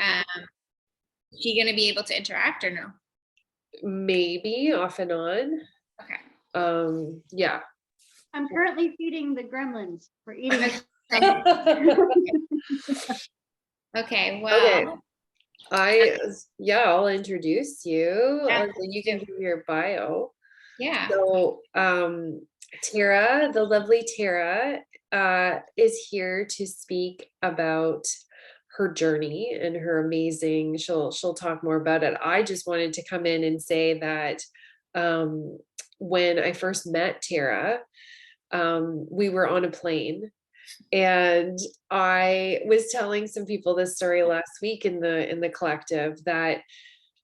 Is she going to be able to interact or no? Maybe off and on. Okay. Yeah. I'm currently feeding the gremlins for eating. Okay, well. Okay. I'll introduce you. Yeah, You can give your bio. yeah. So, Tara, the lovely Tara, is here to speak about her journey and her amazing, she'll talk more about it. I just wanted to come in and say that, when I first met Tara, we were on a plane, and I was telling some people this story last week in the collective, that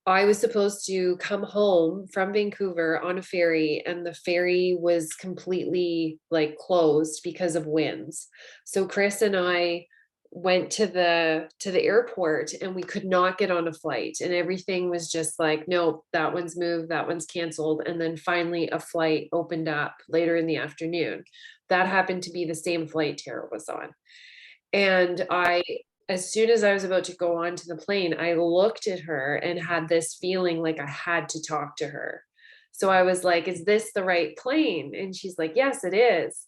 I was supposed to come home from Vancouver on a ferry, and the ferry was completely like closed because of winds. So Chris and I went to the airport, and we could not get on a flight, and everything was just like, nope, that one's moved, that one's canceled. And then finally a flight opened up later in the afternoon. That happened to be the same flight Tara was on. And as soon as I was about to go onto the plane, I looked at her and had this feeling like I had to talk to her. So I was like, is this the right plane? And she's like, yes, it is.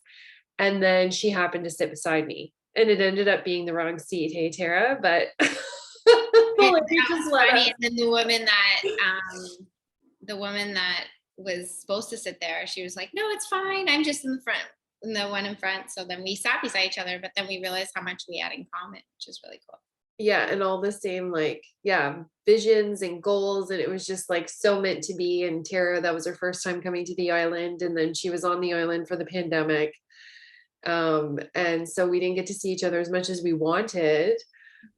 And then she happened to sit beside me, and it ended up being the wrong seat. Hey, Tara, but Funny. And then the woman that was supposed to sit there, she was like, no, it's fine. I'm just in the front, the one in front. So then we sat beside each other, but then we realized how much we had in common, which is really cool. Yeah, and all the same, like, yeah, visions and goals, and it was just like so meant to be. And Tara, that was her first time coming to the island, and then she was on the island for the pandemic. And so we didn't get to see each other as much as we wanted.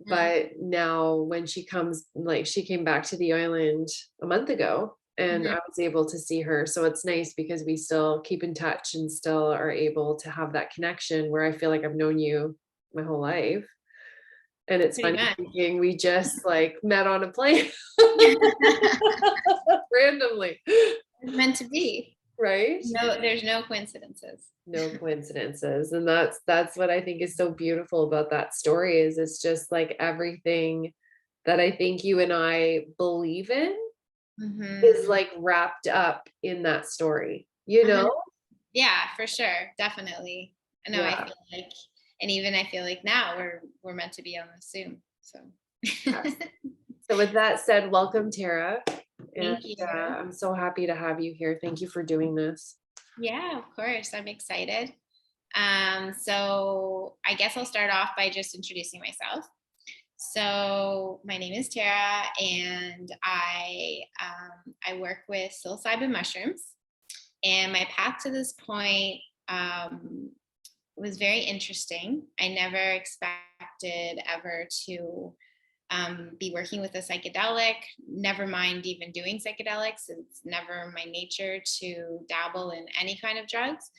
But now when she comes, like, she came back to the island a month ago, and I was able to see her. So it's nice because we still keep in touch and still are able to have that connection where I feel like I've known you my whole life. And it's funny thinking we just like met on a plane randomly. It's meant to be. Right? No, there's no coincidences. No coincidences. And that's what I think is so beautiful about that story, is it's just like everything that I think you and I believe in is like wrapped up in that story, you know? Yeah, for sure. Definitely. I know. I feel like, and even I feel like now we're meant to be on this Zoom. So Yes. So with that said, welcome, Tara. Thank you. I'm so happy to have you here. Thank you for doing this. Yeah, of course. I'm excited. So I guess I'll start off by just introducing myself. So my name is Tara, and I work with psilocybin mushrooms. And my path to this point was very interesting. I never expected ever to be working with a psychedelic, never mind even doing psychedelics. It's never my nature to dabble in any kind of drugs.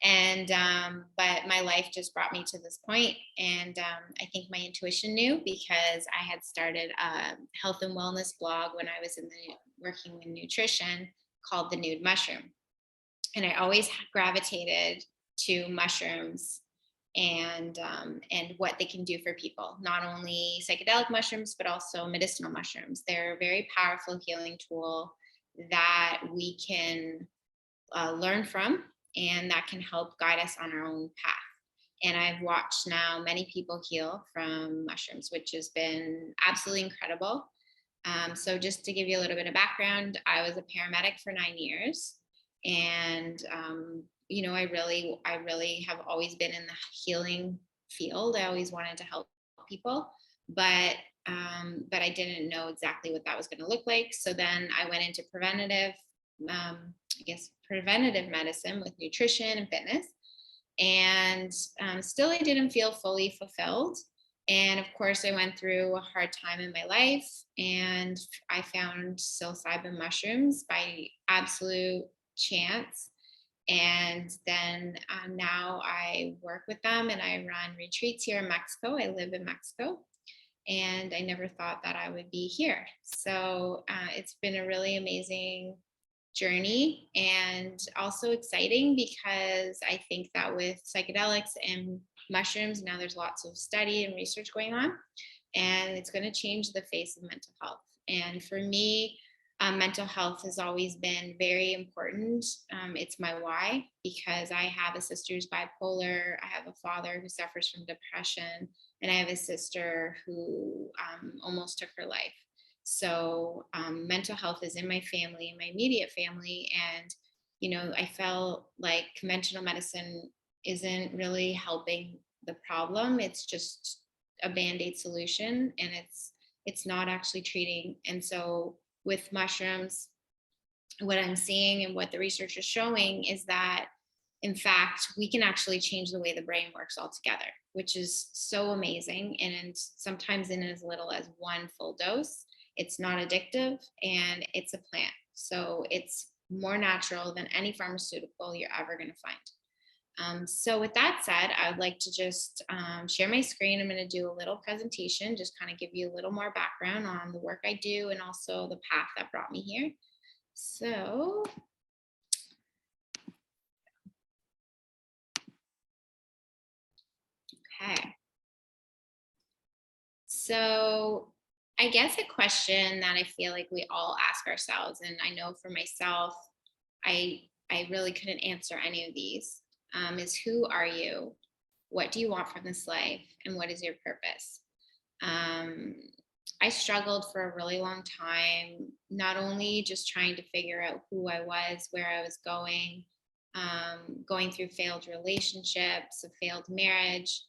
And but my life just brought me to this point. And I think my intuition knew, because I had started a health and wellness blog when I was working in nutrition, called the Nude Mushroom. And I always gravitated to mushrooms and what they can do for people. Not only psychedelic mushrooms, but also medicinal mushrooms. They're a very powerful healing tool that we can learn from, and that can help guide us on our own path. And I've watched now many people heal from mushrooms, which has been absolutely incredible. So just to give you a little bit of background, I was a paramedic for 9 years. And, I really have always been in the healing field. I always wanted to help people, but I didn't know exactly what that was going to look like. So then I went into preventative medicine with nutrition and fitness. And still, I didn't feel fully fulfilled. And of course, I went through a hard time in my life, and I found psilocybin mushrooms by absolute chance. And then now I work with them, and I run retreats here in Mexico. I live in Mexico, and I never thought that I would be here. So it's been a really amazing journey, and also exciting, because I think that with psychedelics and mushrooms, now there's lots of study and research going on, and it's going to change the face of mental health. And for me, mental health has always been very important. It's my why, because I have a sister who's bipolar, I have a father who suffers from depression, and I have a sister who almost took her life. So mental health is in my family, in my immediate family. And, I felt like conventional medicine isn't really helping the problem. It's just a band-aid solution, and it's not actually treating. And so with mushrooms, what I'm seeing and what the research is showing is that, in fact, we can actually change the way the brain works altogether, which is so amazing. And sometimes in as little as one full dose, it's not addictive, and it's a plant. So it's more natural than any pharmaceutical you're ever going to find. So with that said, I would like to just share my screen. I'm going to do a little presentation, just kind of give you a little more background on the work I do and also the path that brought me here. So, okay. So I guess a question that I feel like we all ask ourselves, and I know for myself, I really couldn't answer any of these, is who are you? What do you want from this life? And what is your purpose? Um, I struggled for a really long time, not only just trying to figure out who I was, where I was going through failed relationships, a failed marriage,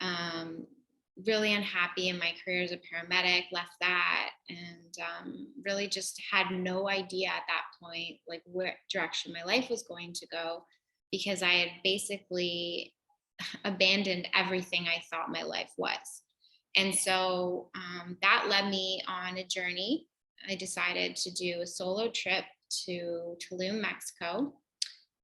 um, really unhappy in my career as a paramedic, left that, and really just had no idea at that point, like what direction my life was going to go, because I had basically abandoned everything I thought my life was. And so that led me on a journey. I decided to do a solo trip to Tulum, Mexico.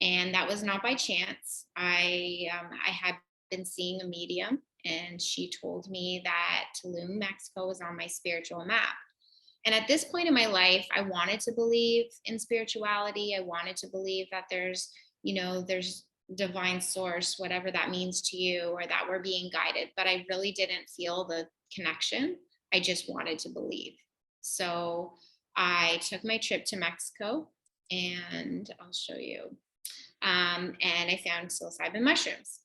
And that was not by chance. I had been seeing a medium, and she told me that Tulum, Mexico was on my spiritual map. And at this point in my life, I wanted to believe in spirituality. I wanted to believe that there's divine source, whatever that means to you, or that we're being guided. But I really didn't feel the connection. I just wanted to believe. So I took my trip to Mexico, and I'll show you. And I found psilocybin mushrooms.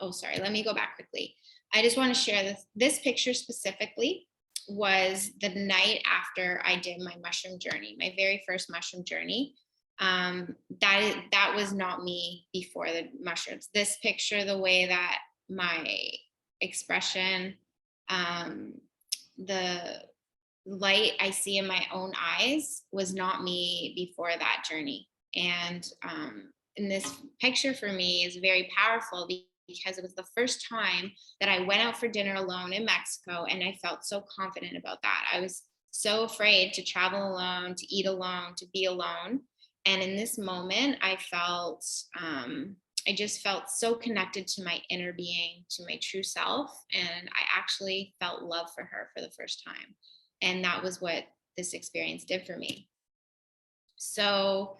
Oh, sorry, let me go back quickly. I just want to share this picture specifically was the night after I did my mushroom journey, my very first mushroom journey. That was not me before the mushrooms. This picture, the way that my expression, the light I see in my own eyes was not me before that journey. And in this picture for me is very powerful because it was the first time that I went out for dinner alone in Mexico, and I felt so confident about that. I was so afraid to travel alone, to eat alone, to be alone. And in this moment, I just felt so connected to my inner being, to my true self. And I actually felt love for her for the first time. And that was what this experience did for me. So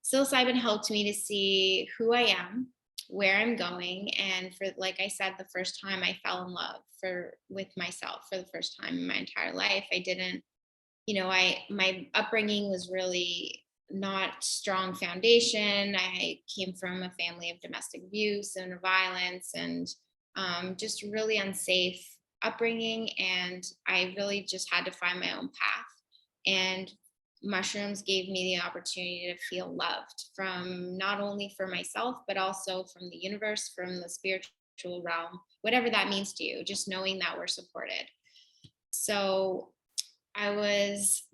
psilocybin helped me to see who I am, where I'm going. And for, like I said, the first time I fell in love with myself for the first time in my entire life. I didn't, my upbringing was really not strong foundation. I came from a family of domestic abuse and violence, and just really unsafe upbringing. And I really just had to find my own path. And mushrooms gave me the opportunity to feel loved, from not only for myself, but also from the universe, from the spiritual realm, whatever that means to you, just knowing that we're supported. So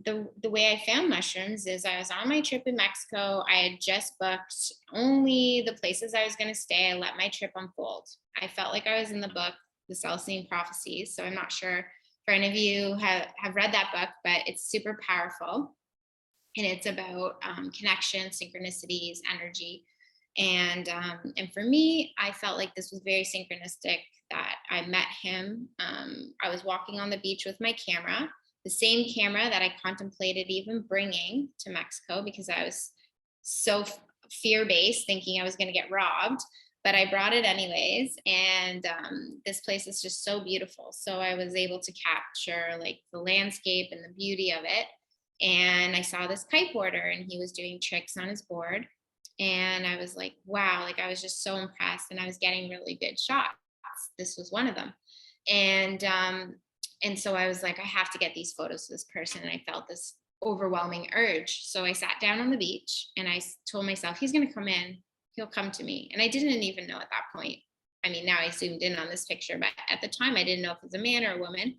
the way I found mushrooms is I was on my trip in Mexico. I had just booked only the places I was going to stay. I let my trip unfold. I felt like I was in the book, The Celestine Prophecies. So I'm not sure for any of you have read that book, but it's super powerful. And it's about connection, synchronicities, energy. And for me, I felt like this was very synchronistic that I met him. I was walking on the beach with my camera, the same camera that I contemplated even bringing to Mexico because I was so fear-based, thinking I was going to get robbed. but I brought it anyways. And this place is just so beautiful. So I was able to capture like the landscape and the beauty of it. And I saw this kiteboarder and he was doing tricks on his board. And I was like, wow, like I was just so impressed and I was getting really good shots. This was one of them. And so I was like, I have to get these photos of this person. And I felt this overwhelming urge. So I sat down on the beach and I told myself, he's going to come in, he'll come to me. And I didn't even know at that point. I mean, now I zoomed in on this picture, but at the time I didn't know if it was a man or a woman.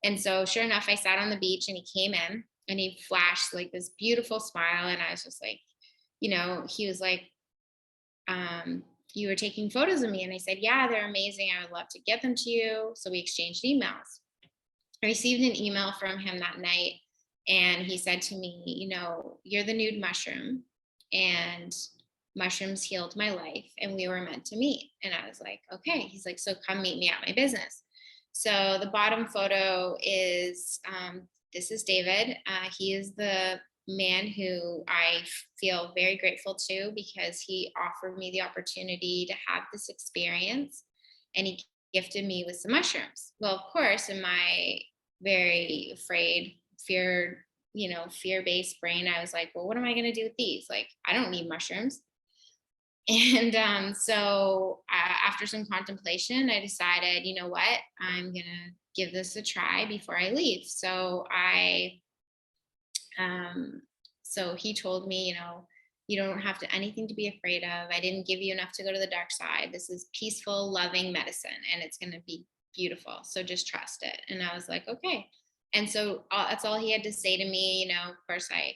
And so sure enough, I sat on the beach and he came in and he flashed like this beautiful smile. And I was just like, he was like, you were taking photos of me. And I said, yeah, they're amazing. I would love to get them to you. So we exchanged emails. I received an email from him that night. And he said to me, you're the nude mushroom and mushrooms healed my life and we were meant to meet. And I was like, okay. He's like, so come meet me at my business. So the bottom photo is, this is David. He is the man who I feel very grateful to because he offered me the opportunity to have this experience and he gifted me with some mushrooms. Well, of course, in my very afraid, fear-based brain, I was like, well, what am I going to do with these? Like, I don't need mushrooms. And so after some contemplation, I decided, you know what, I'm going to give this a try before I leave. So so he told me, you don't have anything to be afraid of. I didn't give you enough to go to the dark side. This is peaceful, loving medicine, and it's going to be beautiful. So just trust it. And I was like, okay. And so that's all he had to say to me. Of course, I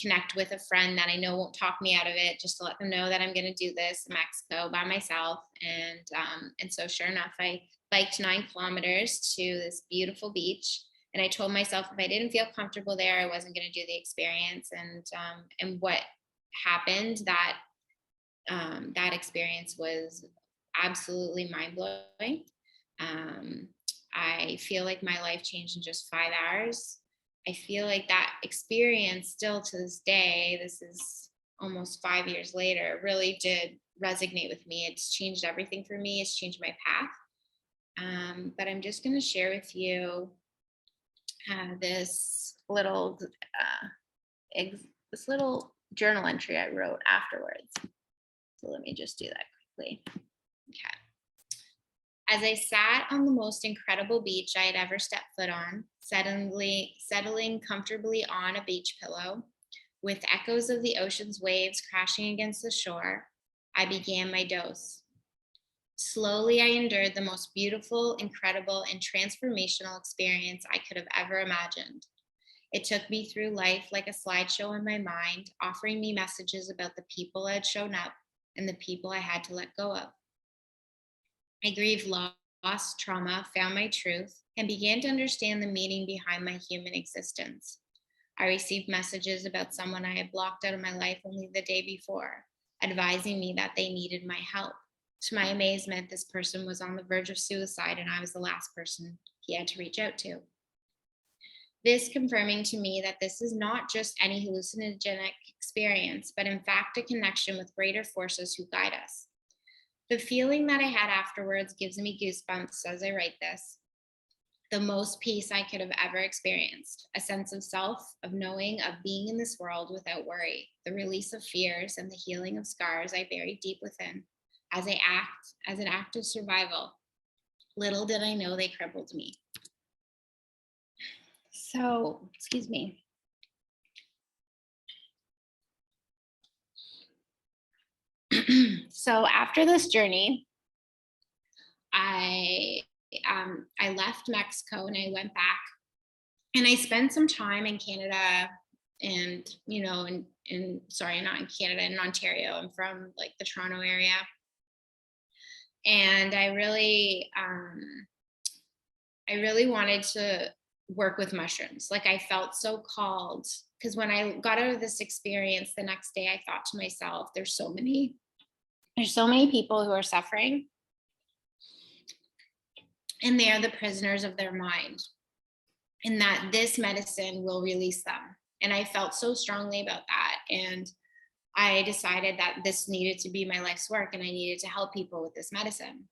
connect with a friend that I know won't talk me out of it, just to let them know that I'm going to do this in Mexico by myself. And so sure enough, I biked 9 kilometers to this beautiful beach. And I told myself if I didn't feel comfortable there, I wasn't going to do the experience. And what happened, that experience was absolutely mind blowing. I feel like my life changed in just 5 hours. I feel like that experience still to this day, this is almost 5 years later, really did resonate with me. It's changed everything for me. It's changed my path. But I'm just going to share with you this little journal entry I wrote afterwards. So let me just do that quickly. Okay. As I sat on the most incredible beach I had ever stepped foot on, settling comfortably on a beach pillow, with echoes of the ocean's waves crashing against the shore, I began my dose. Slowly, I endured the most beautiful, incredible, and transformational experience I could have ever imagined. It took me through life like a slideshow in my mind, offering me messages about the people that had shown up and the people I had to let go of. I grieved loss, trauma, found my truth, and began to understand the meaning behind my human existence. I received messages about someone I had blocked out of my life only the day before, advising me that they needed my help. To my amazement, this person was on the verge of suicide, and I was the last person he had to reach out to. This confirming to me that this is not just any hallucinogenic experience, but in fact a connection with greater forces who guide us. The feeling that I had afterwards gives me goosebumps as I write this. The most peace I could have ever experienced, a sense of self, of knowing, of being in this world without worry, the release of fears and the healing of scars I buried deep within as an act of survival. Little did I know they crippled me. So, excuse me. So after this journey, I left Mexico and I went back and I spent some time in Canada and, sorry, not in Canada, in Ontario. I'm from like the Toronto area. And I really wanted to work with mushrooms. Like I felt so called because when I got out of this experience the next day, I thought to myself, there's so many people who are suffering and they are the prisoners of their mind, and that this medicine will release them. And I felt so strongly about that. And I decided that this needed to be my life's work and I needed to help people with this medicine.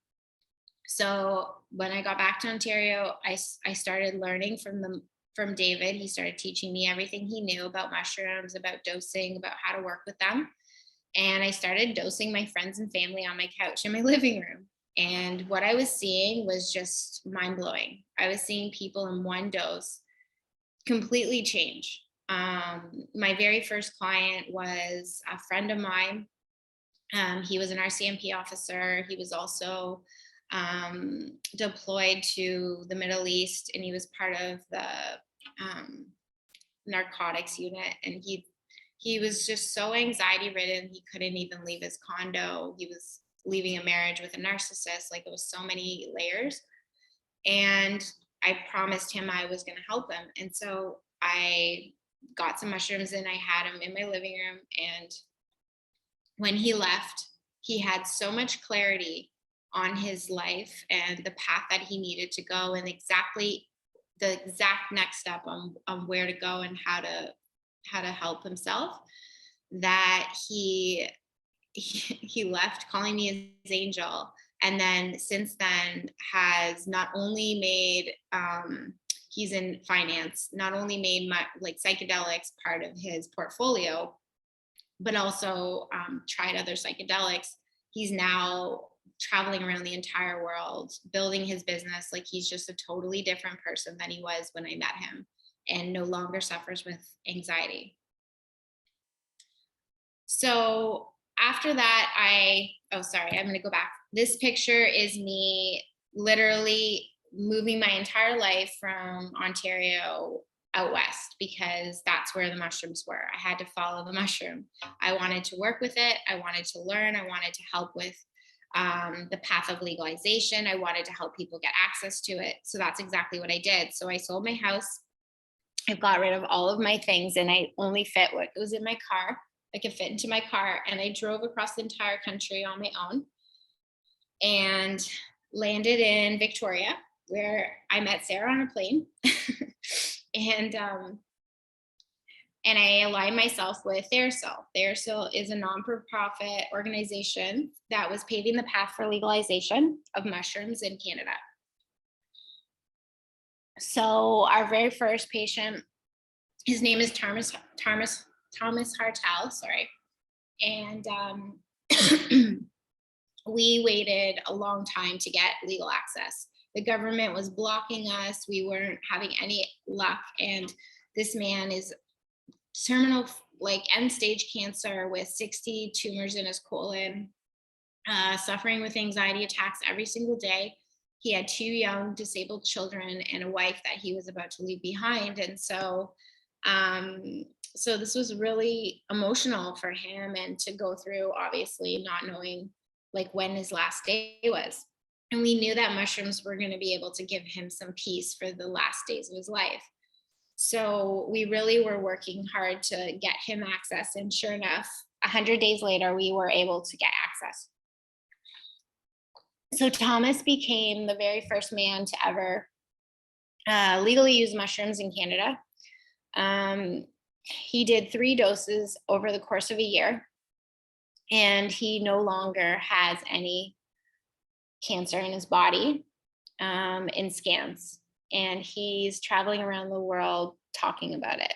So when I got back to Ontario, I started learning from David. He started teaching me everything he knew about mushrooms, about dosing, about how to work with them. And I started dosing my friends and family on my couch in my living room. And what I was seeing was just mind blowing. I was seeing people in one dose completely change. My very first client was a friend of mine. He was an RCMP officer. He was also deployed to the Middle East, and he was part of the narcotics unit. And he was just so anxiety ridden. He couldn't even leave his condo. He was leaving a marriage with a narcissist. Like, there was so many layers. And I promised him I was going to help him. And so I got some mushrooms and I had him in my living room. And when he left, he had so much clarity on his life and the path that he needed to go, and exactly the exact next step on where to go and how to help himself, that he left calling me his angel. And then since then has not only made, he's in finance, not only made like psychedelics part of his portfolio, but also tried other psychedelics. He's now traveling around the entire world, building his business. Like, he's just a totally different person than he was when I met him, and no longer suffers with anxiety. So after that, I'm going to go back. This picture is me literally moving my entire life from Ontario out west, because that's where the mushrooms were. I had to follow the mushroom. I wanted to work with it. I wanted to learn. I wanted to help with the path of legalization. I wanted to help people get access to it. So that's exactly what I did. So I sold my house. I got rid of all of my things, and I only fit what was in my car. I could fit into my car, and I drove across the entire country on my own and landed in Victoria, where I met Sarah on a plane. And I aligned myself with TheraSil. TheraSil is a non-for-profit organization that was paving the path for legalization of mushrooms in Canada. So our very first patient, his name is Thomas Hartel, sorry. And we waited a long time to get legal access. The government was blocking us. We weren't having any luck. And this man is terminal, like, end stage cancer with 60 tumors in his colon, suffering with anxiety attacks every single day. He had 2 young disabled children and a wife that he was about to leave behind. And so this was really emotional for him, and to go through, obviously not knowing like when his last day was. And we knew that mushrooms were going to be able to give him some peace for the last days of his life. So we really were working hard to get him access. And sure enough, 100 days later, we were able to get access. So Thomas became the very first man to ever legally use mushrooms in Canada. He did 3 doses over the course of a year, and he no longer has any cancer in his body in scans. And he's traveling around the world talking about it,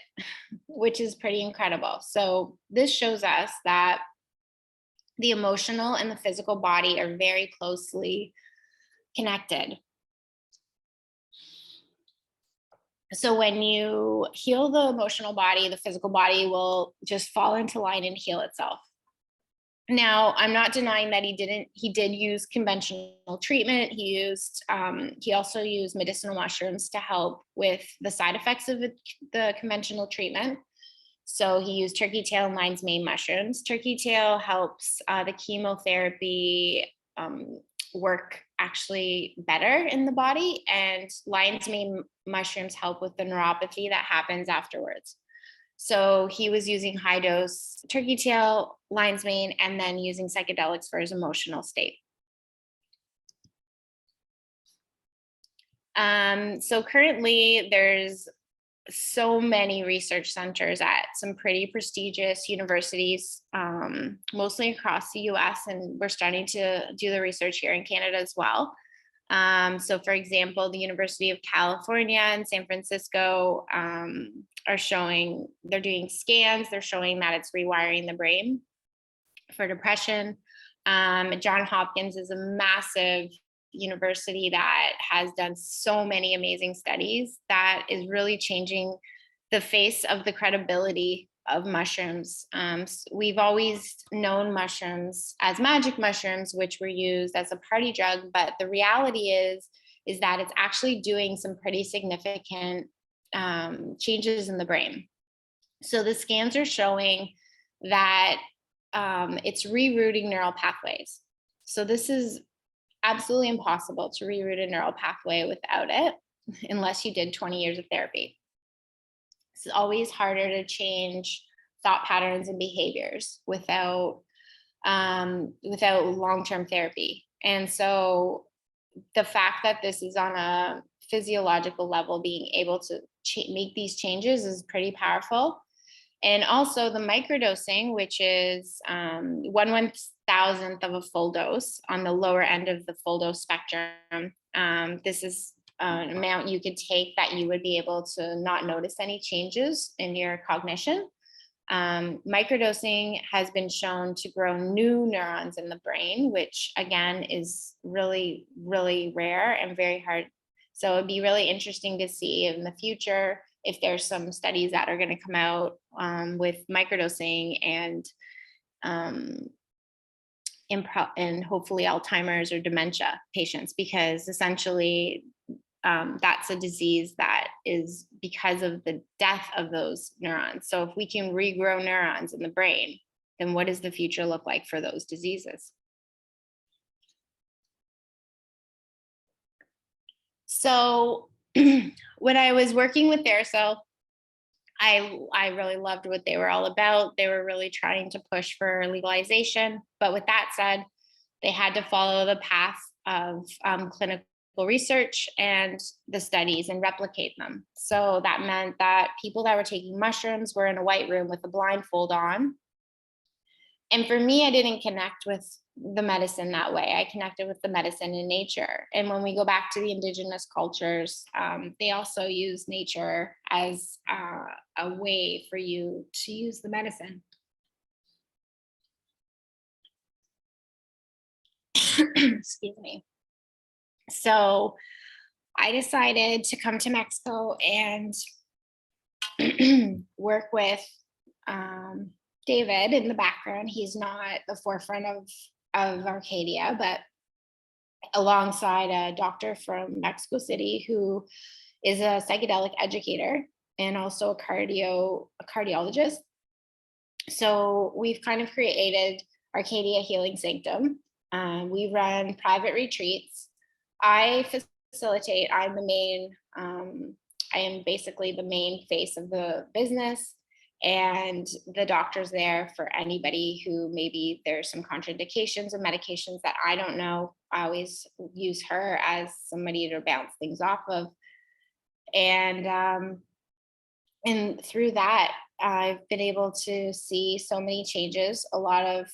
which is pretty incredible. So this shows us that the emotional and the physical body are very closely connected. So when you heal the emotional body, the physical body will just fall into line and heal itself. Now, I'm not denying that he did use conventional treatment. He also used medicinal mushrooms to help with the side effects of the conventional treatment. So he used turkey tail and lion's mane mushrooms. Turkey tail helps the chemotherapy work actually better in the body, and lion's mane mushrooms help with the neuropathy that happens afterwards. So he was using high dose turkey tail, lion's mane, and then using psychedelics for his emotional state. So currently there's so many research centers at some pretty prestigious universities, mostly across the US, and we're starting to do the research here in Canada as well. So, for example, the University of California in San Francisco are showing, they're doing scans, they're showing that it's rewiring the brain for depression. John Hopkins is a massive university that has done so many amazing studies that is really changing the face of the credibility of mushrooms. We've always known mushrooms as magic mushrooms, which were used as a party drug, but the reality is that it's actually doing some pretty significant changes in the brain. So the scans are showing that it's rerouting neural pathways. So this is absolutely impossible to reroute a neural pathway without it, unless you did 20 years of therapy. It's always harder to change thought patterns and behaviors without long-term therapy. And so the fact that this is on a physiological level, being able to make these changes is pretty powerful. And also the microdosing, which is 1/1000th of a full dose on the lower end of the full dose spectrum. This is an amount you could take that you would be able to not notice any changes in your cognition. Microdosing has been shown to grow new neurons in the brain, which again is really, really rare and very hard. So it'd be really interesting to see in the future if there's some studies that are going to come out with microdosing and hopefully Alzheimer's or dementia patients, because essentially that's a disease that is because of the death of those neurons. So if we can regrow neurons in the brain, then what does the future look like for those diseases? So when I was working with Theracell, I really loved what they were all about. They were really trying to push for legalization. But with that said, they had to follow the path of clinical research and the studies and replicate them. So that meant that people that were taking mushrooms were in a white room with a blindfold on. And for me, I didn't connect with the medicine that way. I connected with the medicine in nature. And when we go back to the indigenous cultures, they also use nature as a way for you to use the medicine. Excuse me. So I decided to come to Mexico and work with David in the background. He's not at the forefront of Arcadia, but alongside a doctor from Mexico City who is a psychedelic educator and also a cardiologist. So we've kind of created Arcadia Healing Sanctum. We run private retreats. I facilitate. I'm the main. I am basically the main face of the business, and the doctor's there for anybody who maybe there's some contraindications of medications that I don't know. I always use her as somebody to bounce things off of, and through that, I've been able to see so many changes. A lot of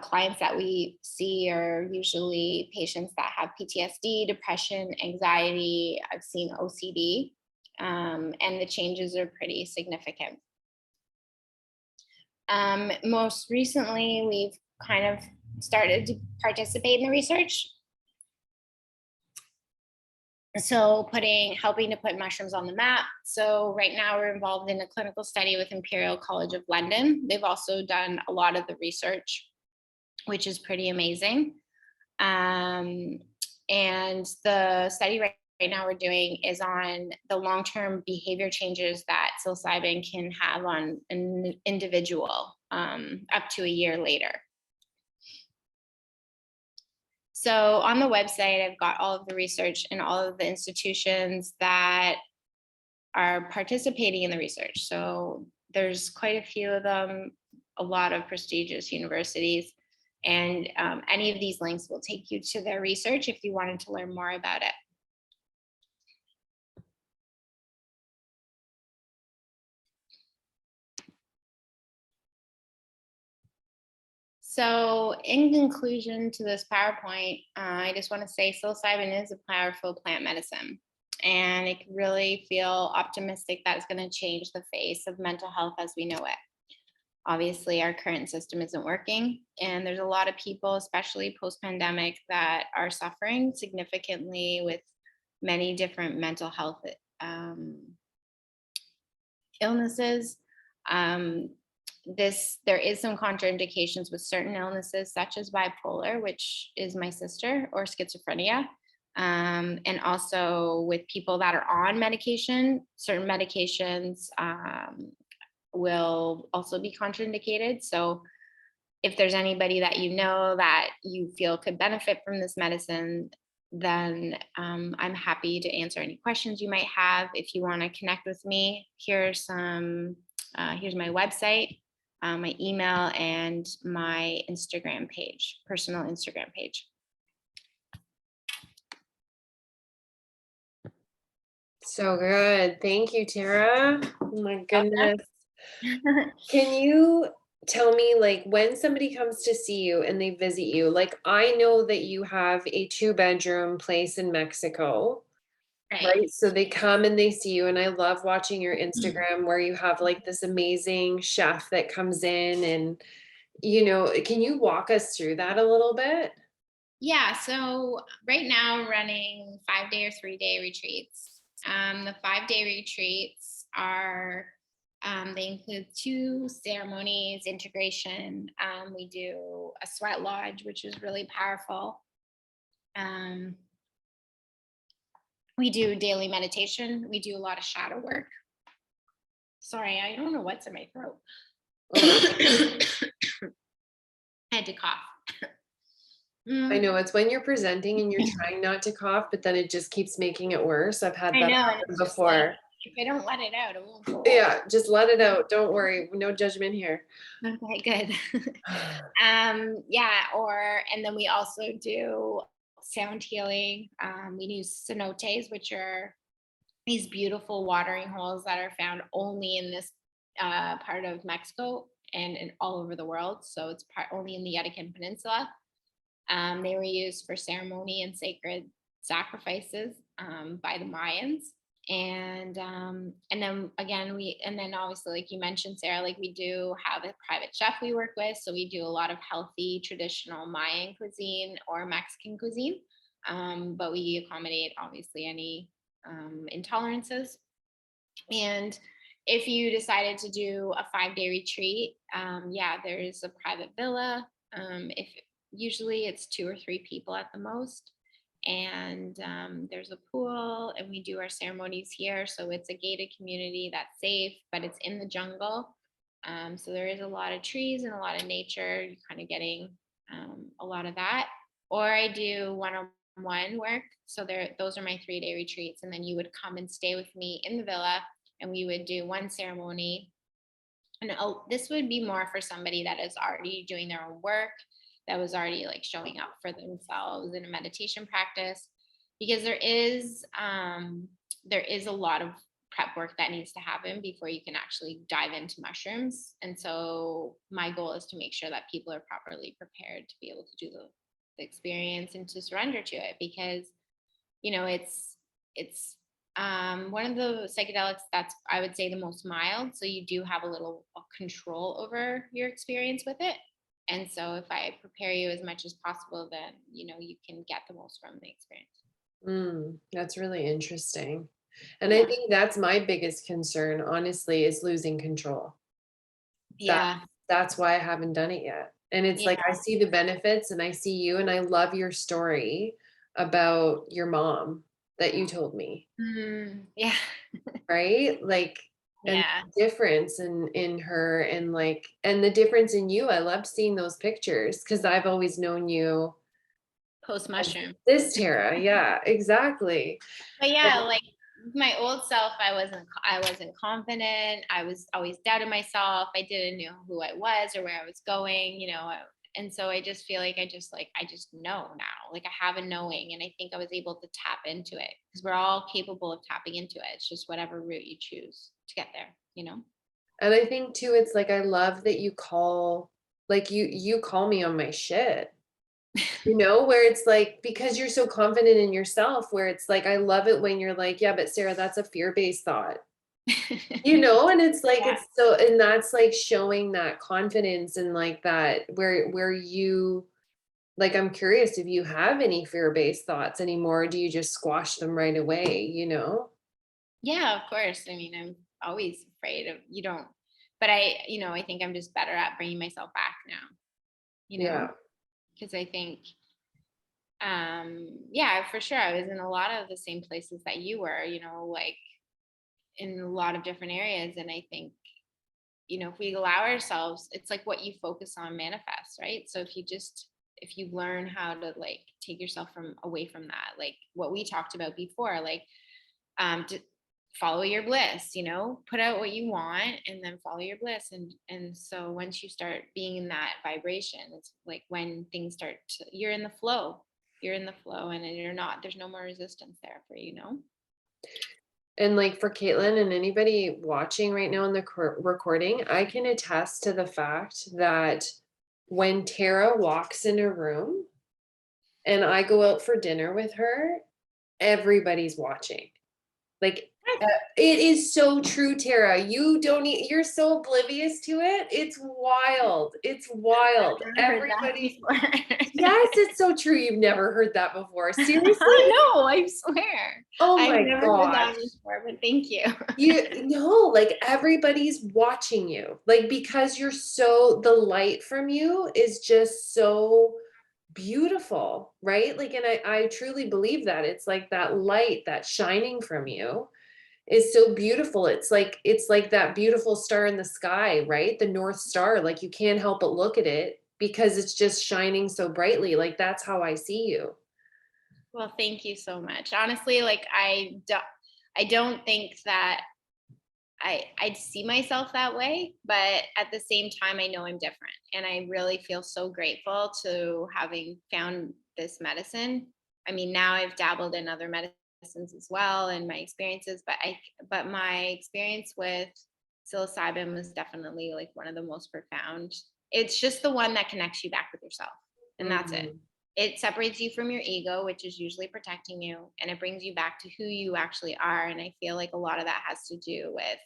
clients that we see are usually patients that have PTSD, depression, anxiety. I've seen OCD, and the changes are pretty significant. Most recently, we've kind of started to participate in the research. So helping to put mushrooms on the map. So right now we're involved in a clinical study with Imperial College of London. They've also done a lot of the research, which is pretty amazing. And the study right now we're doing is on the long-term behavior changes that psilocybin can have on an individual up to a year later. So on the website, I've got all of the research and all of the institutions that are participating in the research. So there's quite a few of them, a lot of prestigious universities, and any of these links will take you to their research if you wanted to learn more about it. So, in conclusion to this PowerPoint, I just want to say psilocybin is a powerful plant medicine, and I really feel optimistic that it's going to change the face of mental health as we know it. Obviously, our current system isn't working, and there's a lot of people, especially post pandemic, that are suffering significantly with many different mental health um, illnesses. Um, there is some contraindications with certain illnesses, such as bipolar, which is my sister, or schizophrenia. And also with people that are on medication, certain medications will also be contraindicated. So if there's anybody that you know that you feel could benefit from this medicine, then I'm happy to answer any questions you might have. If you want to connect with me, here's my website, my email, and my Instagram page, personal Instagram page. So good. Thank you, Tara. Oh my goodness. Can you tell me, like, when somebody comes to see you and they visit you, like, I know that you have a 2-bedroom place in Mexico, right? So they come and they see you, and I love watching your Instagram where you have like this amazing chef that comes in and, can you walk us through that a little bit? Yeah, so right now I'm running 5-day or 3-day retreats. The 5-day retreats are they include 2 ceremonies, integration. We do a sweat lodge, which is really powerful. We do daily meditation. We do a lot of shadow work. Sorry, I don't know what's in my throat. I had to cough. I know it's when you're presenting and you're trying not to cough, but then it just keeps making it worse. I've had I that know, and happen it's just before. like, if I don't let it out, it won't go. Yeah, just let it out. Don't worry. No judgment here. Okay, good. And then we also do sound healing. We use cenotes, which are these beautiful watering holes that are found only in this part of Mexico and all over the world. So it's only in the Yucatan Peninsula. They were used for ceremony and sacred sacrifices by the Mayans. And then again, and then obviously, like you mentioned, Sarah, like we do have a private chef we work with. So we do a lot of healthy, traditional Mayan cuisine or Mexican cuisine. But we accommodate obviously any intolerances. And if you decided to do a 5-day retreat, there is a private villa. If usually it's 2 or 3 people at the most, and there's a pool, and we do our ceremonies here. So it's a gated community that's safe, but it's in the jungle. So there is a lot of trees and a lot of nature. You're kind of getting a lot of that. Or I do one-on-one work. So those are my 3-day retreats, and then you would come and stay with me in the villa, and we would do one ceremony. And this would be more for somebody that is already doing their own work, that was already like showing up for themselves in a meditation practice, because there is a lot of prep work that needs to happen before you can actually dive into mushrooms. And so my goal is to make sure that people are properly prepared to be able to do the experience and to surrender to it, because it's one of the psychedelics that's, I would say, the most mild. So you do have a little control over your experience with it. And so if I prepare you as much as possible, then, you can get the most from the experience. That's really interesting. And I think that's my biggest concern, honestly, is losing control. Yeah. That's why I haven't done it yet. And it's like, I see the benefits and I see you, and I love your story about your mom that you told me. Yeah. Right? Like, and Yeah. the difference in her, and like, and the difference in you. I loved seeing those pictures because I've always known you Post mushroom. this Tara. Yeah, exactly. But yeah, like my old self, I wasn't confident. I was always doubting myself. I didn't know who I was or where I was going, and so I just feel like I just know now. Like I have a knowing, and I think I was able to tap into it, because we're all capable of tapping into it. It's just whatever route you choose to get there. And I think too, it's like, I love that you call like you call me on my shit. You know, where it's like, because you're so confident in yourself, where it's like, I love it when you're like, yeah, but Sarah, that's a fear-based thought. You know, and it's like, Yeah. it's so, and that's like showing that confidence and like that where you, like, I'm curious if you have any fear-based thoughts anymore, or do you just squash them right away, you know? Yeah, of course. I mean, I'm always afraid of you don't, but I think I'm just better at bringing myself back now, Yeah. because I think, yeah, for sure. I was in a lot of the same places that you were, like in a lot of different areas. And I think, if we allow ourselves, it's like what you focus on manifests, right? So if you learn how to like take yourself from away from that, like what we talked about before, like to follow your bliss, put out what you want and then follow your bliss. And so once you start being in that vibration, it's like when things you're in the flow. You're in the flow, and then there's no more resistance there for And like for Caitlin and anybody watching right now in the recording, I can attest to the fact that when Tara walks in a room and I go out for dinner with her, everybody's watching. Like, it is so true, Tara. You don't you're so oblivious to it. It's wild. It's wild. I've never heard that Everybody. before. Yes, it's so true. You've never heard that before. Seriously? No, I swear. Oh I've my never heard that gosh. before, but thank you. You know, like everybody's watching you. Like, because you're so, the light from you is just so beautiful, right? Like, and I truly believe that it's like that light that's shining from you is so beautiful. It's like that beautiful star in the sky, right? The North Star. Like, you can't help but look at it because it's just shining so brightly. Like, that's how I see you. Well, thank you so much. Honestly, like I don't think that I'd see myself that way, but at the same time, I know I'm different. And I really feel so grateful to having found this medicine. I mean, now I've dabbled in other medicines as well and my experiences, but my experience with psilocybin was definitely like one of the most profound. It's just the one that connects you back with yourself. And that's it. Mhm. It separates you from your ego, which is usually protecting you, and it brings you back to who you actually are. And I feel like a lot of that has to do with,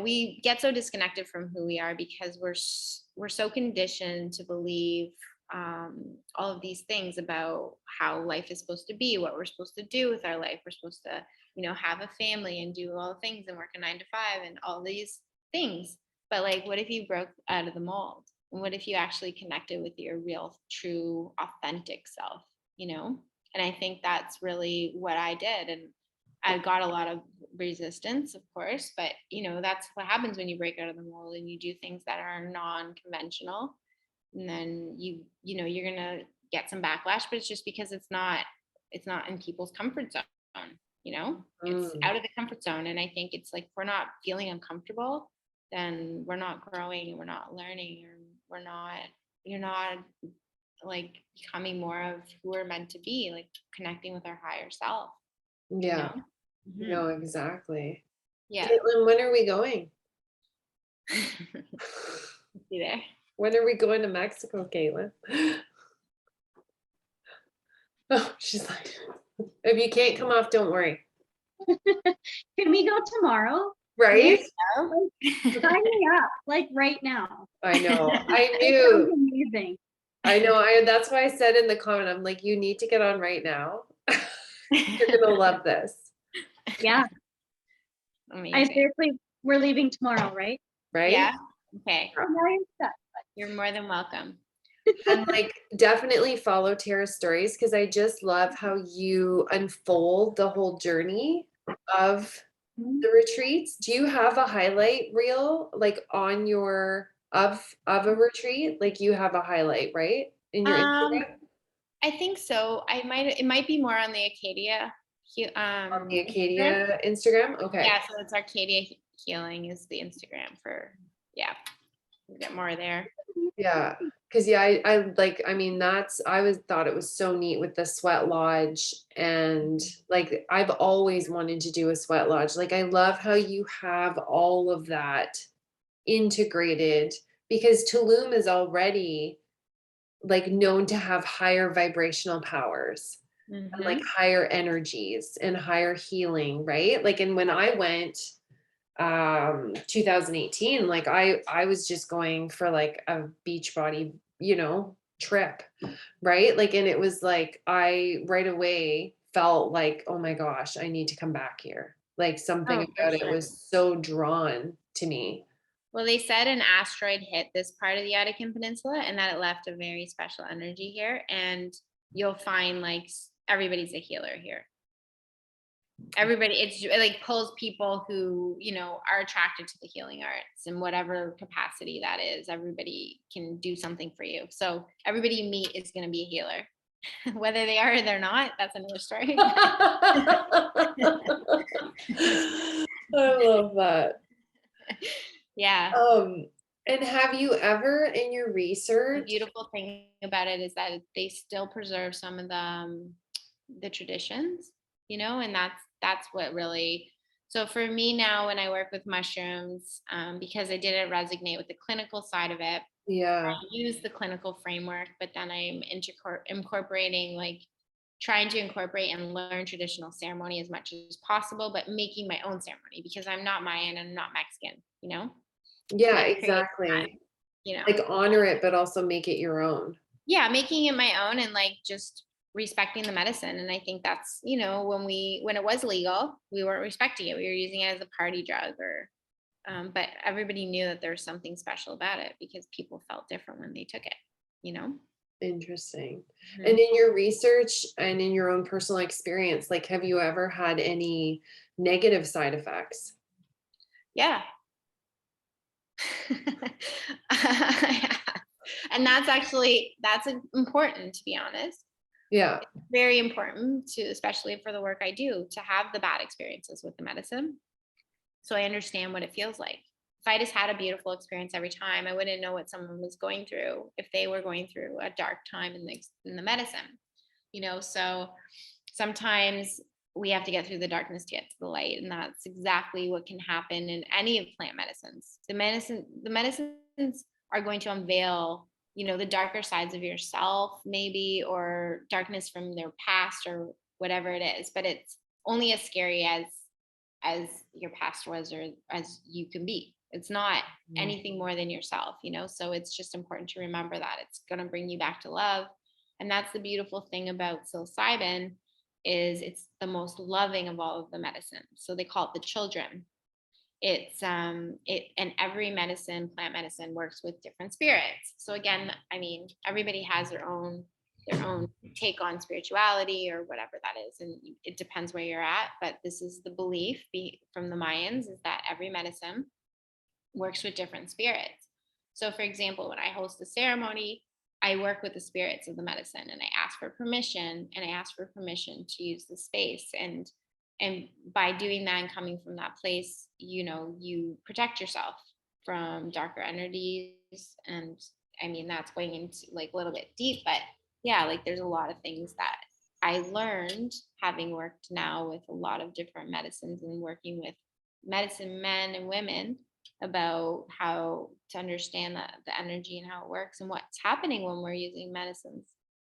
we get so disconnected from who we are because we're so conditioned to believe all of these things about how life is supposed to be, what we're supposed to do with our life. We're supposed to, have a family and do all the things and work a 9 to 5 and all these things. But like, what if you broke out of the mold? And what if you actually connected with your real, true, authentic self? And I think that's really what I did. And I got a lot of resistance, of course, but that's what happens when you break out of the mold and you do things that are non-conventional. And then you're gonna get some backlash, but it's just because it's not in people's comfort zone, it's Mm. out of the comfort zone. And I think it's like, if we're not feeling uncomfortable, then we're not growing, we're not learning, or you're not like becoming more of who we're meant to be, like connecting with our higher self, you Yeah. know? Mhm. No, exactly. Yeah. Caitlin, when are we going? See there. When are we going to Mexico, Caitlin? Oh, she's like, if you can't come off, don't worry. Can we go tomorrow? Right? Sign me up, like right now. I know. I It sounds knew. amazing. I know. That's why I said in the comment, I'm like, you need to get on right now. You're gonna love this. Yeah, Amazing. we're leaving tomorrow, right? Right? Yeah. Okay. Oh, now you're stuck. You're more than welcome. And like, definitely follow Tara's stories because I just love how you unfold the whole journey of Mhm. the retreats. Do you have a highlight reel like on your of a retreat? Like, you have a highlight, right? In your Um, Instagram? I think so. It might be more on the On the Instagram. Acadia Instagram? Okay. Yeah, so it's Arcadia Healing is the Instagram for, yeah, we get more there. Yeah. Cause yeah, I like, I mean, thought it was so neat with the sweat lodge, and like, I've always wanted to do a sweat lodge. Like, I love how you have all of that integrated because Tulum is already like known to have higher vibrational powers and like Mhm. higher energies and higher healing, right? Like, and when I went 2018, like I was just going for like a beach body, trip, right? Like, and it was like I right away felt like, oh my gosh, I need to come back here. Like something Oh, for about it sure. was so drawn to me. Well, they said an asteroid hit this part of the Yucatan Peninsula and that it left a very special energy here. And you'll find like everybody's a healer here. Everybody, it's like pulls people who, are attracted to the healing arts in whatever capacity that is. Everybody can do something for you. So everybody you meet is going to be a healer. Whether they are or they're not, that's another story. I love that. Yeah. And have you ever in your The research? beautiful thing about it is that they still preserve some of the traditions, and that's what really. So for me now, when I work with mushrooms, because I didn't resonate with the clinical side of it, Yeah. I use the clinical framework, but then I'm incorporating, like trying to incorporate and learn traditional ceremony as much as possible, but making my own ceremony because I'm not Mayan and I'm not Mexican. So Yeah, it creates that, exactly. you know. Like honor it, but also make it your own. Yeah, making it my own and like just respecting the medicine. And I think that's, when it was legal, we weren't respecting it. We were using it as a party drug but everybody knew that there was something special about it because people felt different when they took it, you know? Interesting. And Mhm. in your research and in your own personal experience, like have you ever had any negative side effects? Yeah. And that's important, to be honest. Yeah. Very important to, especially for the work I do, to have the bad experiences with the medicine. So I understand what it feels like. If I just had a beautiful experience every time, I wouldn't know what someone was going through if they were going through a dark time in the medicine. So sometimes we have to get through the darkness to get to the light, and that's exactly what can happen in any of plant medicines. The medicines are going to unveil, the darker sides of yourself, maybe, or darkness from their past or whatever it is, but it's only as scary as your past was or as you can be. It's not Mm. anything more than yourself. So it's just important to remember that it's going to bring you back to love. And that's the beautiful thing about psilocybin, is it's the most loving of all of the medicines. So they call it the children. It's and every plant medicine works with different spirits. So again, I mean, everybody has their own take on spirituality or whatever that is, and it depends where you're at. But this is the belief from the Mayans, is that every medicine works with different spirits. So for example, when I host a ceremony, I work with the spirits of the medicine and I ask for permission, to use the space. And by doing that and coming from that place, you protect yourself from darker energies. And I mean, that's going into like a little bit deep, but yeah, like there's a lot of things that I learned having worked now with a lot of different medicines and working with medicine men and women about how to understand the energy and how it works and what's happening when we're using medicines,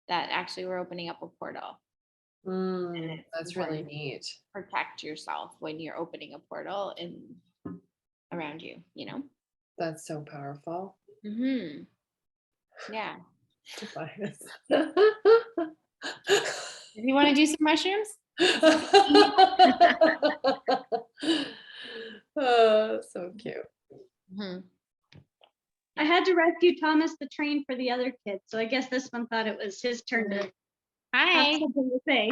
that actually we're opening up a portal. And it's That's really important to neat. protect yourself when you're opening a portal in around you. That's so powerful. Hmm. Yeah. Tobias. If you want to do some mushrooms. Oh, so cute. Mhm. I had to rescue Thomas the train for the other kids, so I guess this one thought it was his turn to have Hi. something to say.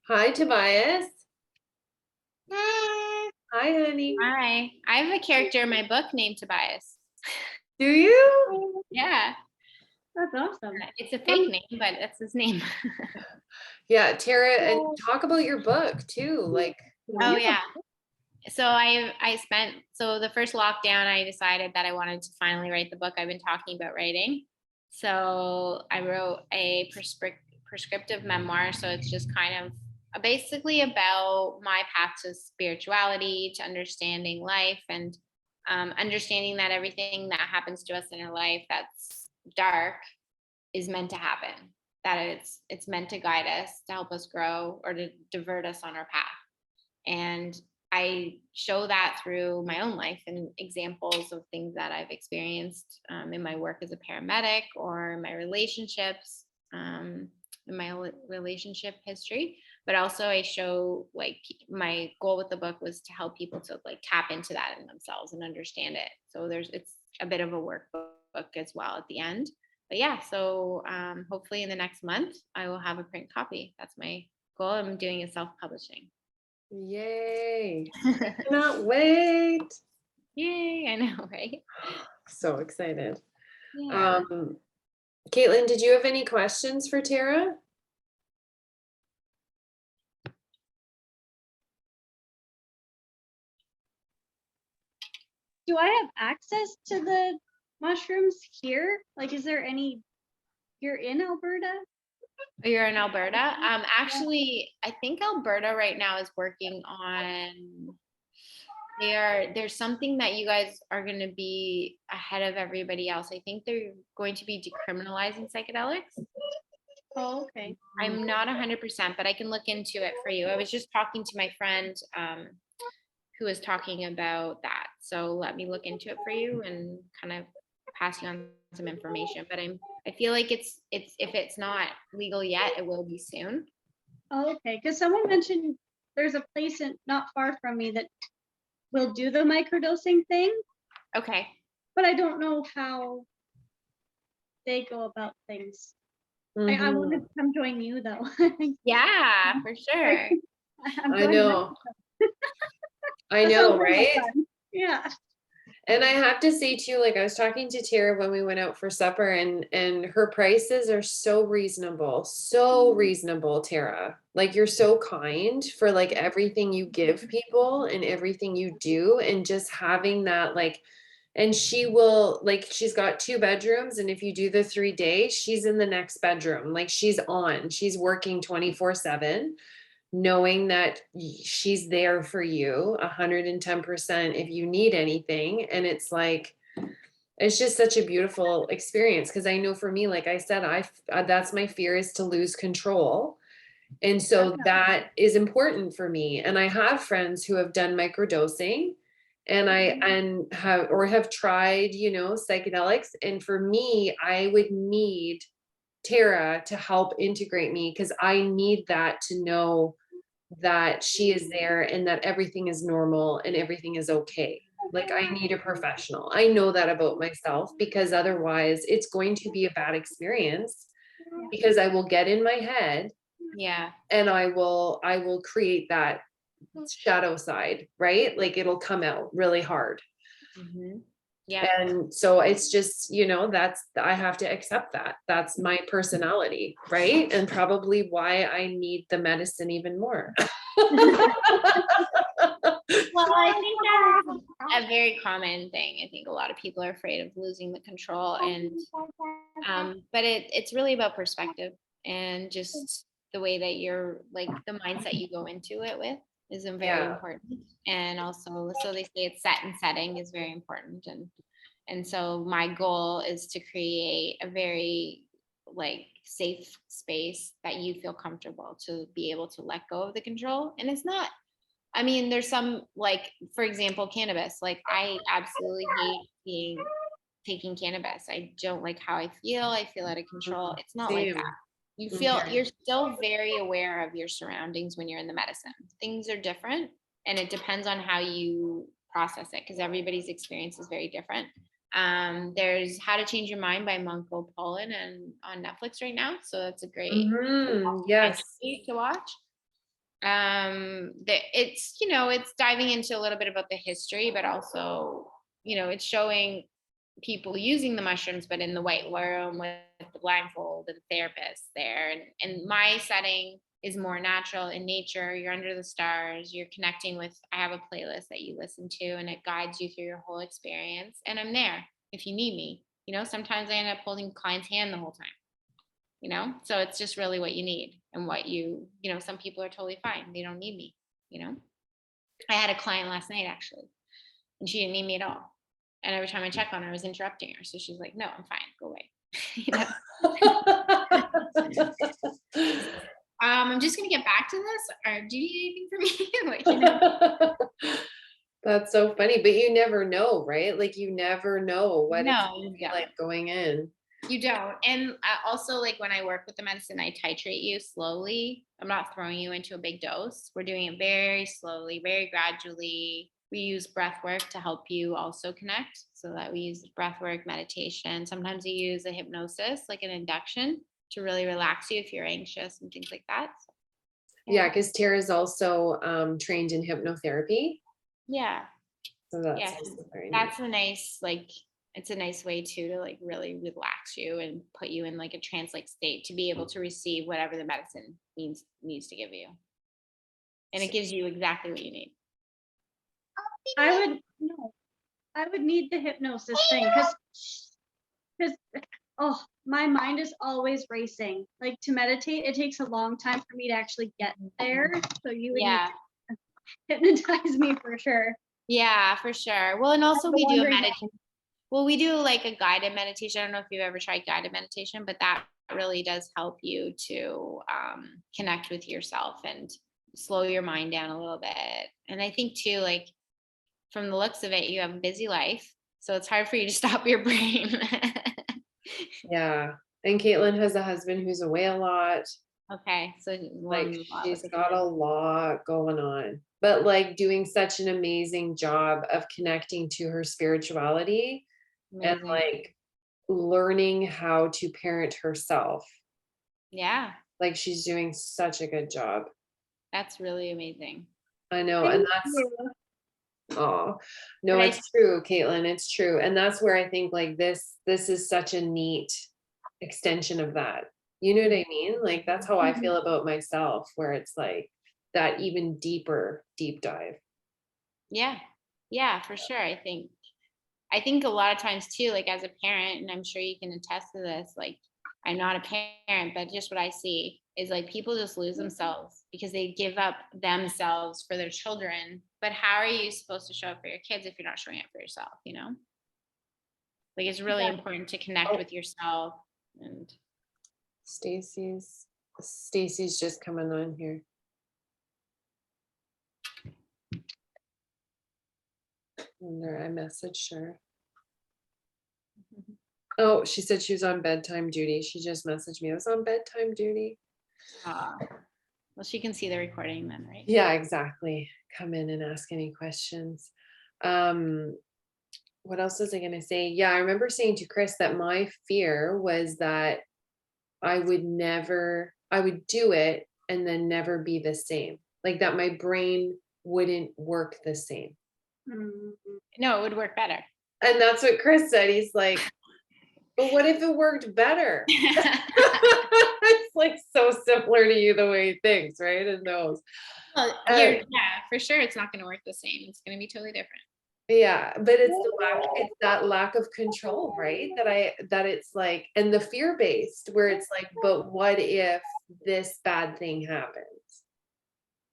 Hi, Tobias. Hi. Hi, honey. Hi. I have a character in my book named Tobias. Do you? Yeah. That's awesome. It's a fake name, but that's his name. Yeah, Tara, and talk about your book too. Like, Oh yeah. So so the first lockdown, I decided that I wanted to finally write the book I've been talking about writing. So I wrote a prescriptive memoir. So it's just kind of basically about my path to spirituality, to understanding life, and understanding that everything that happens to us in our life that's dark is meant to happen, that it's meant to guide us, to help us grow, or to divert us on our path. And I show that through my own life and examples of things that I've experienced in my work as a paramedic, or my relationships, in my relationship history. But also I show, like, my goal with the book was to help people to like tap into that in themselves and understand it. So it's a bit of a workbook as well at the end. But yeah, so hopefully in the next month I will have a print copy. That's my goal. I'm doing a self-publishing. Yay. Cannot wait. Yay, I know, right? So excited. Yeah. Caitlin, did you have any questions for Tara? Do I have access to the mushrooms here? Like, is there any, you're in Alberta? You're in Alberta. Actually, I think Alberta right now is working on, there's something that you guys are going to be ahead of everybody else. I think they're going to be decriminalizing psychedelics. Oh, okay. I'm not 100%, but I can look into it for you. I was just talking to my friend who was talking about that. So let me look into it for you and kind of pass you on some information. But I feel like it's if it's not legal yet, it will be soon. Oh, okay, because someone mentioned there's a place not far from me that will do the microdosing thing, Okay. but I don't know how they go about things. I wanted to come join you though. Yeah, for sure. I know. I know, right? Yeah. And I have to say too, like I was talking to Tara when we went out for supper, and her prices are so reasonable, Tara. Like you're so kind for like everything you give people and everything you do, and just having that like, and she will, like, she's got 2 bedrooms, and if you do the 3 days, she's in the next bedroom. Like she's working 24/7, knowing that she's there for you 110% if you need anything. And it's like, it's just such a beautiful experience, because I know for me, like I said, that's my fear, is to lose control. And so that is important for me. And I have friends who have done microdosing, and have tried, psychedelics. And for me, I would need Tara to help integrate me, because I need that to know that she is there and that everything is normal and everything is okay. Like I need a professional. I know that about myself, because otherwise it's going to be a bad experience, because I will get in my head. Yeah. And I will create that shadow side, right? Like it'll come out really hard. Mm-hmm. Yeah. And so it's just, I have to accept that. That's my personality, right? And probably why I need the medicine even more. Well, I think that's a very common thing. I think a lot of people are afraid of losing the control, and but it's really about perspective, and just the way that you're, like, the mindset you go into it with is very important. And also, so they say it's set and setting is very important. And so my goal is to create a very like safe space that you feel comfortable to be able to let go of the control. And it's not, I mean, there's some, like, for example, cannabis. Like I absolutely hate taking cannabis. I don't like how I feel. I feel out of control. It's not like that. You feel, you're still very aware of your surroundings when you're in the medicine. Things are different, and it depends on how you process it, because everybody's experience is very different. There's How to Change Your Mind by Monko Pollan and on Netflix right now. So that's a great Yes. to watch. It's, it's diving into a little bit about the history, but also, it's showing people using the mushrooms, but in the white room with the blindfold and the therapist there. And my setting is more natural in nature. You're under the stars, you're connecting with, I have a playlist that you listen to, and it guides you through your whole experience. And I'm there if you need me. Sometimes I end up holding client's hand the whole time, so it's just really what you need, and what some people are totally fine. They don't need me. I had a client last night actually, and she didn't need me at all. And every time I check on her, I was interrupting her. So she's like, no, I'm fine. Go away. You know? I'm just gonna get back to this. Or do you need anything from me? Like, you know, That's so funny, but you never know, right? Like you never know what it's no, you don't. like going in. You don't. And also, like when I work with the medicine, I titrate you slowly. I'm not throwing you into a big dose. We're doing it very slowly, very gradually. We use breath work to help you also connect. So that we use breath work, meditation. Sometimes we use a hypnosis, like an induction, to really relax you if you're anxious and things like that. So, Yeah, because Tara's also trained in hypnotherapy. yeah. So that's Yes. also very neat. That's a nice, like, it's a nice way too to like really relax you and put you in like a trance-like state to be able to receive whatever the medicine needs to give you. And it gives you exactly what you need. I would need the hypnosis thing because oh, my mind is always racing. Like to meditate, it takes a long time for me to actually get there. So you would Yeah. need to hypnotize me for sure. Yeah, for sure. Well, and also we do a wondering- meditation. Well, we do like a guided meditation. I don't know if you've ever tried guided meditation, but that really does help you to connect with yourself and slow your mind down a little bit. And I think too, like from the looks of it, you have a busy life, so it's hard for you to stop your brain. Yeah. And Caitlin has a husband who's away a lot. Okay, so Like one lot she's with got a it. lot going on, but like doing such an amazing job of connecting to her spirituality and Amazing. like learning how to parent herself. Yeah, Like she's doing such a good job. that's really amazing. I know. Thank And that's, you. oh, no, But it's true, Caitlin. It's true. And that's where I think like this is such a neat extension of that. You know what I mean? Like that's how I Mhm. feel about myself, where it's like that even deeper deep dive. yeah, yeah, for sure. I think a lot of times too, like as a parent, and I'm sure you can attest to this, like I'm not a parent, but just what I see is like people just lose themselves because they give up themselves for their children. But how are you supposed to show up for your kids if you're not showing up for yourself, you know? Like it's really Yeah. important to connect Oh. with yourself and Stacy's just coming on here. Wonder I messaged her. Oh, she said she was on bedtime duty. She just messaged me. I was on bedtime duty. well, she can see the recording then, right? Yeah, exactly. Come in and ask any questions. What else was I gonna say? Yeah, I remember saying to Chris that my fear was that I would do it and then never be the same. Like that my brain wouldn't work the same. Mhm. No, it would work better. And that's what Chris said. He's like, but what if it worked better? It's like so similar to you the way he thinks, right? And knows. Well, yeah, for sure it's not going to work the same. It's going to be totally different. Yeah, but it's that lack of control, right? That it's like, and the fear-based where it's like, but what if this bad thing happens?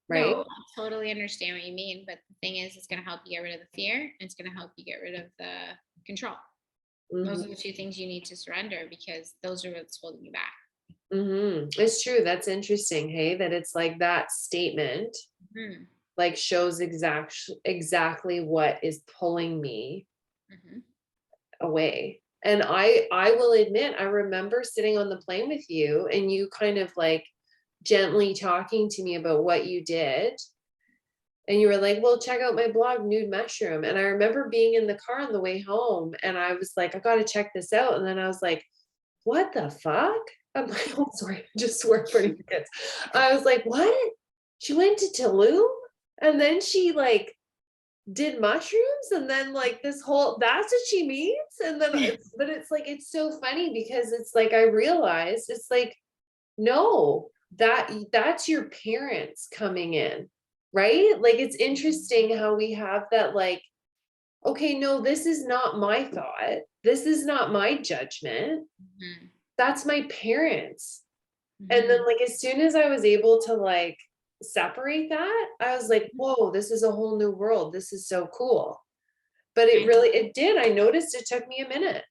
Right? No, I totally understand what you mean, but the thing is, it's going to help you get rid of the fear, and it's going to help you get rid of the control. Those are the two things you need to surrender because those are what's holding you back. It's true. That's interesting. Hey, that it's like that statement Mhm. like shows exactly what is pulling me Mhm. away. And I will admit, I remember sitting on the plane with you and you kind of like gently talking to me about what you did. And you were like, well, check out my blog, Nude Mushroom. And I remember being in the car on the way home and I was like, I got to check this out. And then I was like, what the fuck? I'm like, oh, sorry, I just swore in front of the kids. I was like, what? She went to Tulum and then she like did mushrooms and then like this whole, that's what she means. And then, but it's like, it's so funny because it's like, I realized it's like, no, that's your parents coming in, right? Like, it's interesting how we have that, like, okay, no, this is not my thought. This is not my judgment. Mhm. That's my parents. And then like as soon as I was able to like separate that, I was like, whoa, this is a whole new world. This is so cool. but it Okay. really, it did. I noticed it took me a minute.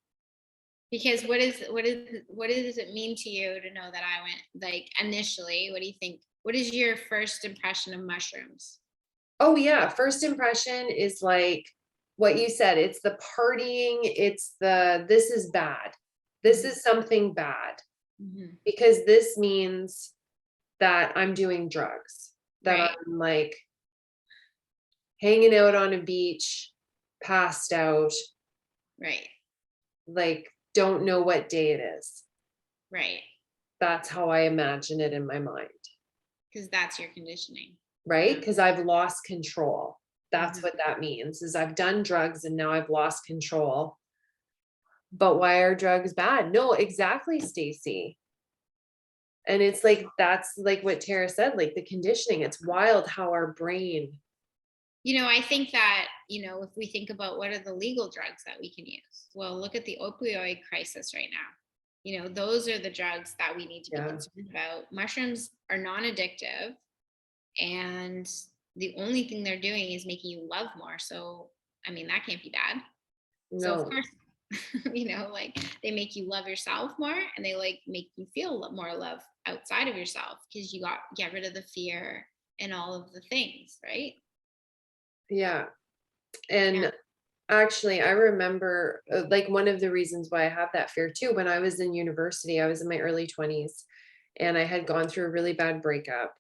Because what does it mean to you to know that I went, like, initially, what do you think? What is your first impression of mushrooms? Oh yeah, first impression is like what you said. It's the partying, it's the this is bad. This is something bad Mhm. because this means that I'm doing drugs, that Right, I'm like hanging out on a beach, passed out, right, like don't know what day it is. right. That's how I imagine it in my mind, Because that's your conditioning. right? Yeah. Because I've lost control. That's Mhm. what that means is I've done drugs and now I've lost control. But why are drugs bad? No, exactly, Stacy. And it's like that's like what Tara said, like the conditioning. It's wild how our brain. I think that, if we think about what are the legal drugs that we can use, well, look at the opioid crisis right now. Those are the drugs that we need to be Yeah. concerned about. Mushrooms are non-addictive, and the only thing they're doing is making you love more. So, I mean, that can't be bad. So, of No. course, like, they make you love yourself more, and they like make you feel more love outside of yourself because you get rid of the fear and all of the things, right? Yeah. Yeah. And actually, I remember like one of the reasons why I have that fear too. When I was in university, I was in my early 20s and I had gone through a really bad breakup.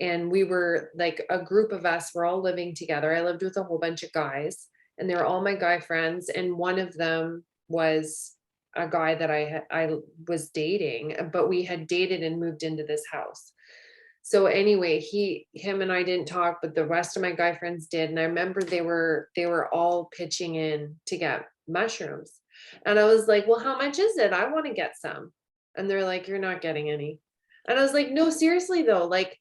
And we were like a group of us, we're all living together. I lived with a whole bunch of guys, and they were all my guy friends. And one of them was a guy that I was dating, but we had dated and moved into this house. So anyway, him and I didn't talk, but the rest of my guy friends did. And I remember they were all pitching in to get mushrooms. And I was like, well, how much is it? I want to get some. And they're like, you're not getting any. And I was like, no, seriously though, like,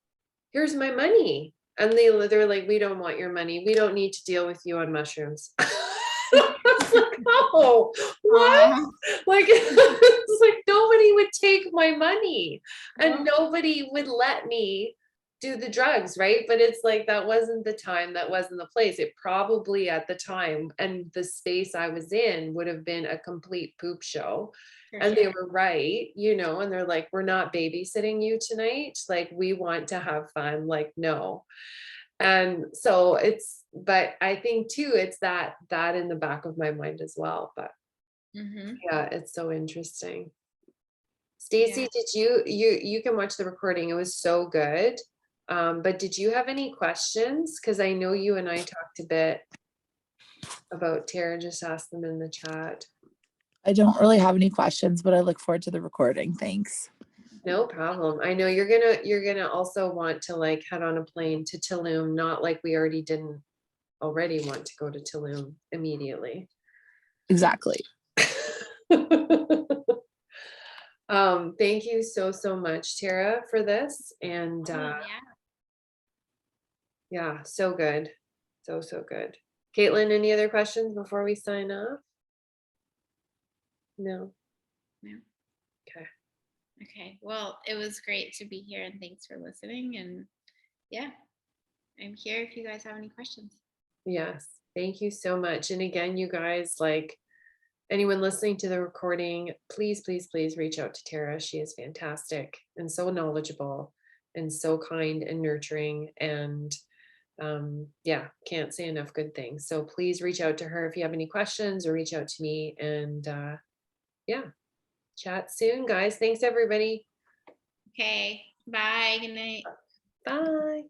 here's my money. And they're like, we don't want your money. We don't need to deal with you on mushrooms. I was like, oh, what? Aw. Like, it's like nobody would take my money and Oh, nobody would let me do the drugs, right? But it's like that wasn't the time, that wasn't the place. It probably at the time and the space I was in would have been a complete poop show. for And they sure. were right, and they're like, we're not babysitting you tonight. Like, we want to have fun. Like, no. And so but I think too, it's that in the back of my mind as well. But Hmm. yeah, it's so interesting. Yeah. Stacy, did you can watch the recording. It was so good. But did you have any questions? Because I know you and I talked a bit about Tara, just asked them in the chat. I don't really have any questions, but I look forward to the recording. Thanks. No problem. I know you're gonna also want to like head on a plane to Tulum, not like we didn't already want to go to Tulum immediately. Exactly. Thank you so much, Tara, for this. And Yeah. yeah, so good. So good. Caitlin, any other questions before we sign off? No. No. Okay. Okay. Well, it was great to be here, and thanks for listening. And yeah, I'm here if you guys have any questions. Yes. Thank you so much. And again, you guys, like anyone listening to the recording, please reach out to Tara. She is fantastic and so knowledgeable and so kind and nurturing. And yeah, can't say enough good things. So please reach out to her if you have any questions, or reach out to me. And yeah, chat soon, guys. Thanks, everybody. Okay. Bye. Good night. Bye.